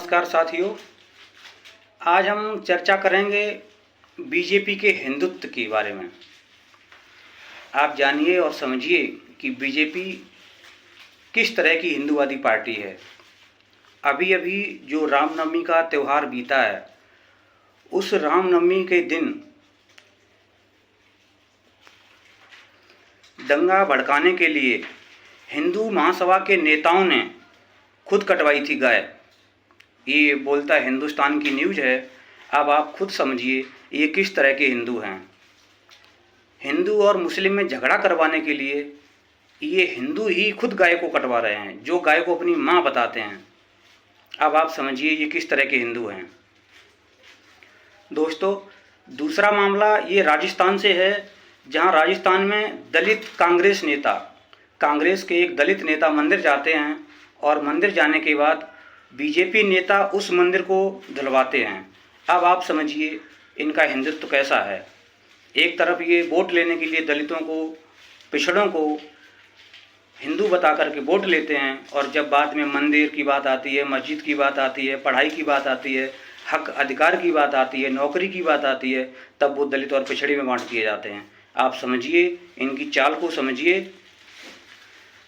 नमस्कार साथियों। आज हम चर्चा करेंगे बीजेपी के हिंदुत्व के बारे में। आप जानिए और समझिए कि बीजेपी किस तरह की हिंदूवादी पार्टी है। अभी अभी जो रामनवमी का त्यौहार बीता है, उस रामनवमी के दिन दंगा भड़काने के लिए हिंदू महासभा के नेताओं ने खुद कटवाई थी गाय। ये बोलता हिंदुस्तान की न्यूज़ है। अब आप खुद समझिए ये किस तरह के हिंदू हैं। हिंदू और मुस्लिम में झगड़ा करवाने के लिए ये हिंदू ही खुद गाय को कटवा रहे हैं, जो गाय को अपनी माँ बताते हैं। अब आप समझिए ये किस तरह के हिंदू हैं। दोस्तों, दूसरा मामला ये राजस्थान से है, जहाँ राजस्थान में दलित कांग्रेस के एक दलित नेता मंदिर जाते हैं और मंदिर जाने के बाद बीजेपी नेता उस मंदिर को धुलवाते हैं। अब आप समझिए इनका हिंदुत्व कैसा है। एक तरफ ये वोट लेने के लिए दलितों को, पिछड़ों को हिंदू बता करके वोट लेते हैं, और जब बाद में मंदिर की बात आती है, मस्जिद की बात आती है, पढ़ाई की बात आती है, हक अधिकार की बात आती है, नौकरी की बात आती है, तब वो दलित और पिछड़े में बांट दिए जाते हैं। आप समझिए इनकी चाल को समझिए।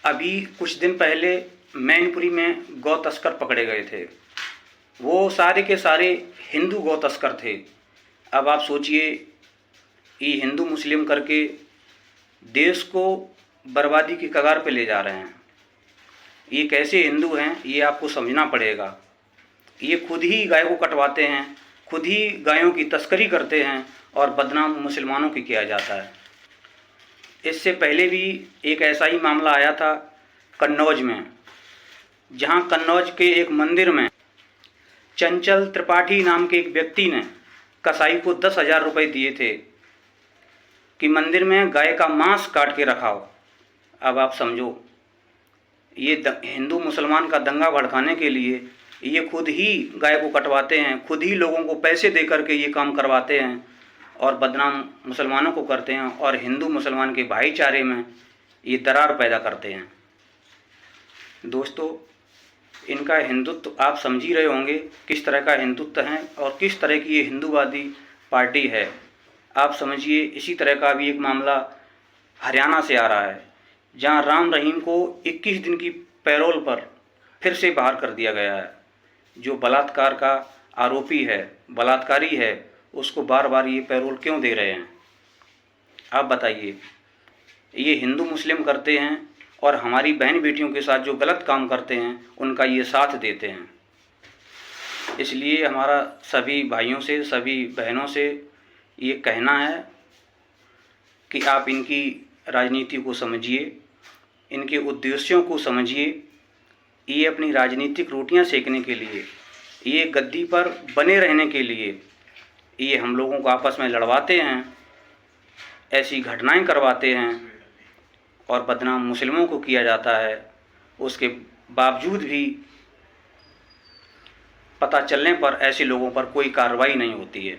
अभी कुछ दिन पहले मैनपुरी में गौ तस्कर पकड़े गए थे। वो सारे के सारे हिंदू गौ तस्कर थे। अब आप सोचिए ये हिंदू मुस्लिम करके देश को बर्बादी की कगार पे ले जा रहे हैं। ये कैसे हिंदू हैं ये आपको समझना पड़ेगा। ये खुद ही गाय को कटवाते हैं, खुद ही गायों की तस्करी करते हैं और बदनाम मुसलमानों की किया जाता है। इससे पहले भी एक ऐसा ही मामला आया था कन्नौज में, जहां कन्नौज के एक मंदिर में चंचल त्रिपाठी नाम के एक व्यक्ति ने कसाई को 10,000 रुपये दिए थे कि मंदिर में गाय का मांस काट के रखाओ। अब आप समझो, ये हिंदू मुसलमान का दंगा भड़काने के लिए ये खुद ही गाय को कटवाते हैं, खुद ही लोगों को पैसे दे करके ये काम करवाते हैं और बदनाम मुसलमानों को करते हैं, और हिंदू मुसलमान के भाईचारे में ये दरार पैदा करते हैं। दोस्तों, इनका हिंदुत्व आप समझ ही रहे होंगे किस तरह का हिंदुत्व है और किस तरह की ये हिंदूवादी पार्टी है। आप समझिए इसी तरह का भी एक मामला हरियाणा से आ रहा है, जहां राम रहीम को 21 दिन की पैरोल पर फिर से बाहर कर दिया गया है। जो बलात्कार का आरोपी है, बलात्कारी है, उसको बार बार ये पैरोल क्यों दे रहे हैं? आप बताइए। ये हिंदू मुस्लिम करते हैं और हमारी बहन बेटियों के साथ जो गलत काम करते हैं उनका ये साथ देते हैं। इसलिए हमारा सभी भाइयों से, सभी बहनों से ये कहना है कि आप इनकी राजनीति को समझिए, इनके उद्देश्यों को समझिए। ये अपनी राजनीतिक रोटियां सेकने के लिए, ये गद्दी पर बने रहने के लिए ये हम लोगों को आपस में लड़वाते हैं, ऐसी घटनाएं करवाते हैं और बदनाम मुस्लिमों को किया जाता है। उसके बावजूद भी पता चलने पर ऐसे लोगों पर कोई कार्रवाई नहीं होती है।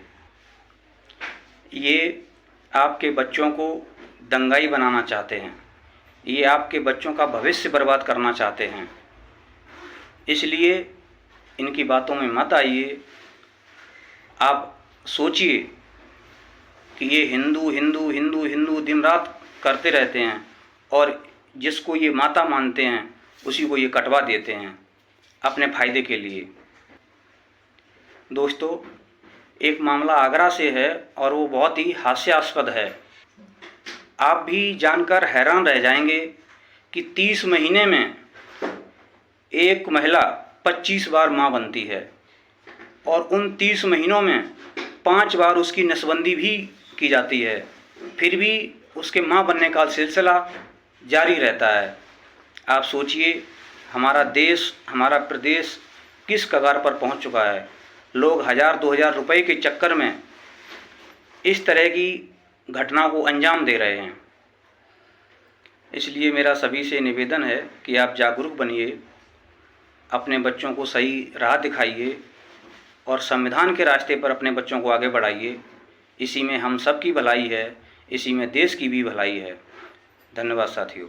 ये आपके बच्चों को दंगाई बनाना चाहते हैं, ये आपके बच्चों का भविष्य बर्बाद करना चाहते हैं। इसलिए इनकी बातों में मत आइए। आप सोचिए कि ये हिंदू हिंदू हिंदू हिंदू दिन रात करते रहते हैं और जिसको ये माता मानते हैं उसी को ये कटवा देते हैं अपने फ़ायदे के लिए। दोस्तों, एक मामला आगरा से है और वो बहुत ही हास्यास्पद है। आप भी जानकर हैरान रह जाएंगे कि 30 महीने में एक महिला 25 बार माँ बनती है और उन 30 महीनों में 5 बार उसकी नसबंदी भी की जाती है, फिर भी उसके माँ बनने का सिलसिला जारी रहता है। आप सोचिए हमारा देश, हमारा प्रदेश किस कगार पर पहुंच चुका है। लोग 1,000-2,000 रुपये के चक्कर में इस तरह की घटना को अंजाम दे रहे हैं। इसलिए मेरा सभी से निवेदन है कि आप जागरूक बनिए, अपने बच्चों को सही राह दिखाइए और संविधान के रास्ते पर अपने बच्चों को आगे बढ़ाइए। इसी में हम सब की भलाई है, इसी में देश की भी भलाई है। धन्यवाद साथियों।